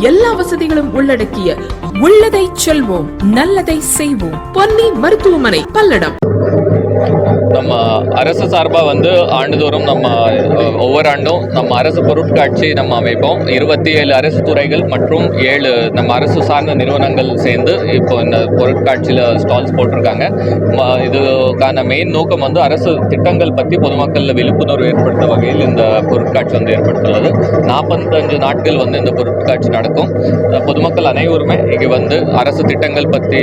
எல்லா வசதிகளும் உள்ளடக்கிய உள்ளதை செல்வோம் நல்லதை செய்வோம் பொன்னி மருத்துவமனை பல்லடம். நம்ம அரசு சார்பாக ஆண்டுதோறும் நம்ம ஒவ்வொரு ஆண்டும் நம்ம அரசு பொருட்காட்சி நம்ம அமைப்போம். 27 அரசு துறைகள் மற்றும் 7 நம்ம அரசு சார்ந்த நிறுவனங்கள் சேர்ந்து இப்போ இந்த பொருட்காட்சியில் ஸ்டால்ஸ் போட்டிருக்காங்க. இதுக்கான மெயின் நோக்கம் அரசு திட்டங்கள் பற்றி பொதுமக்களில் விழிப்புணர்வு ஏற்படுத்த வகையில் இந்த பொருட்காட்சி ஏற்படுத்துள்ளது. 45 நாட்கள் இந்த பொருட்காட்சி நடக்கும். பொதுமக்கள் அனைவருமே இங்கே அரசு திட்டங்கள் பற்றி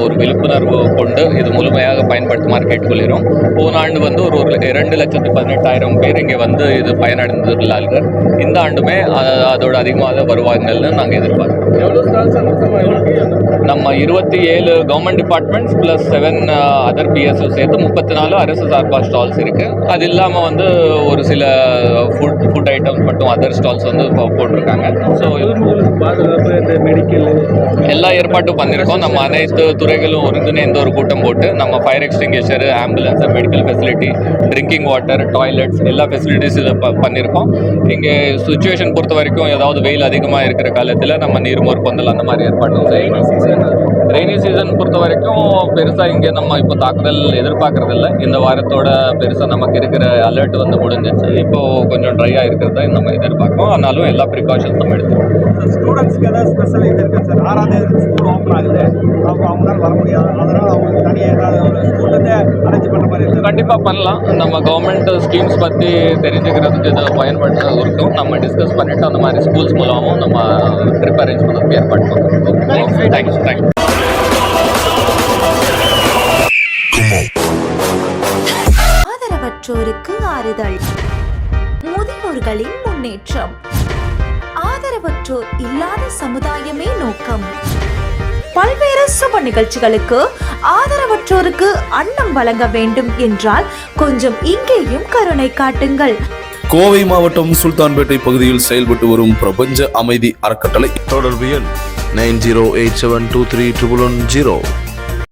ஒரு விழிப்புணர்வு கொண்டு இது முழுமையாக பயன்படுத்துமாறு கேட்டுக்கொள்கிறோம். போன ஆண்டு ஒரு 2,18,000 பேர் இங்கே இது பயனடைந்துள்ளார்கள். இந்த ஆண்டுமே அதோட அதிகமாக வருவாங்கன்னு நாங்கள் எதிர்பார்க்கிறோம். நம்ம 27 government departments plus 7 other PSO சேர்த்து 34 அரசு சார்பா ஸ்டால்ஸ் இருக்குது. அது இல்லாமல் ஒரு சில ஃபுட் ஐட்டம்ஸ் மட்டும் அதர் ஸ்டால்ஸ் போட்டிருக்காங்க. ஸோ மெடிக்கல் எல்லா ஏற்பாட்டும் பண்ணியிருக்கோம். நம்ம அனைத்து துறைகளும் ஒருங்கிணைந்த ஒரு கூட்டம் போட்டு நம்ம fire extinguisher, ambulance, medical facility, drinking water, toilets எல்லா ஃபெசிலிட்டிஸ் இதை பண்ணியிருக்கோம். இங்கே சுச்சுவேஷன் பொறுத்த வரைக்கும் ஏதாவது வெயில் அதிகமாக இருக்கிற காலத்தில் நம்ம நீர்மோர் பந்தல் அந்த மாதிரி ஏற்பாடும் செய்யணும். ரெய்னி சீசன் பொறுத்த வரைக்கும் பெருசாக இங்கே நம்ம இப்போ தாக்குதல் எதிர்பார்க்கறதில்ல. இந்த வாரத்தோட பெருசாக நமக்கு இருக்கிற அலர்ட் முடிஞ்சிச்சு. இப்போது கொஞ்சம் ட்ரையாக இருக்கிறதா நம்ம எதிர்பார்க்கோம். ஆனாலும் எல்லா ப்ரிகாஷன்ஸ் நம்ம எடுத்துக்கோம். ஸ்டூடெண்ட்ஸ்க்கு ஏதாவது ஸ்பெஷல் இது இருக்குது சார்? 6ஆம் தேதி ஸ்கூல் ஓப்பன் ஆகுது. அவங்களால வர முடியாது. அதனால் அவங்களுக்கு தனியாக ஏதாவது ஒரு ஸ்கூல்லத்தை அரேஞ்ச் பண்ணுற மாதிரி இருக்குது. கண்டிப்பாக பண்ணலாம். நம்ம கவர்மெண்ட் ஸ்கீம்ஸ் பற்றி தெரிஞ்சுக்கிறதுக்கு இதை பயன்படுத்த இருக்கும். நம்ம டிஸ்கஸ் பண்ணிவிட்டு அந்த மாதிரி ஸ்கூல்ஸ் மூலமாகவும் நம்ம ட்ரிப் அரேஞ்ச் பண்ணுறதுக்கு ஏற்பாடு பண்ணுறோம். தேங்க்ஸ். ஆதரவற்றோருக்கு ஆறுதல், முதியோர்களின் முன்னேற்றம், ஆதரவற்றோர் இல்லாத சமுதாயமே நோக்கம். பல்வேறு சுப நிகழ்ச்சிகளுக்கு ஆதரவற்றோருக்கு அன்னம் வழங்க வேண்டும் என்றால் கொஞ்சம் இங்கேயும் கருணை காட்டுங்கள். கோவை மாவட்டம் சுல்தான்பேட்டை பகுதியில் செயல்பட்டு வரும் பிரபஞ்ச அமைதி அறக்கட்டளை. தொடர்பு எண் 9087231110.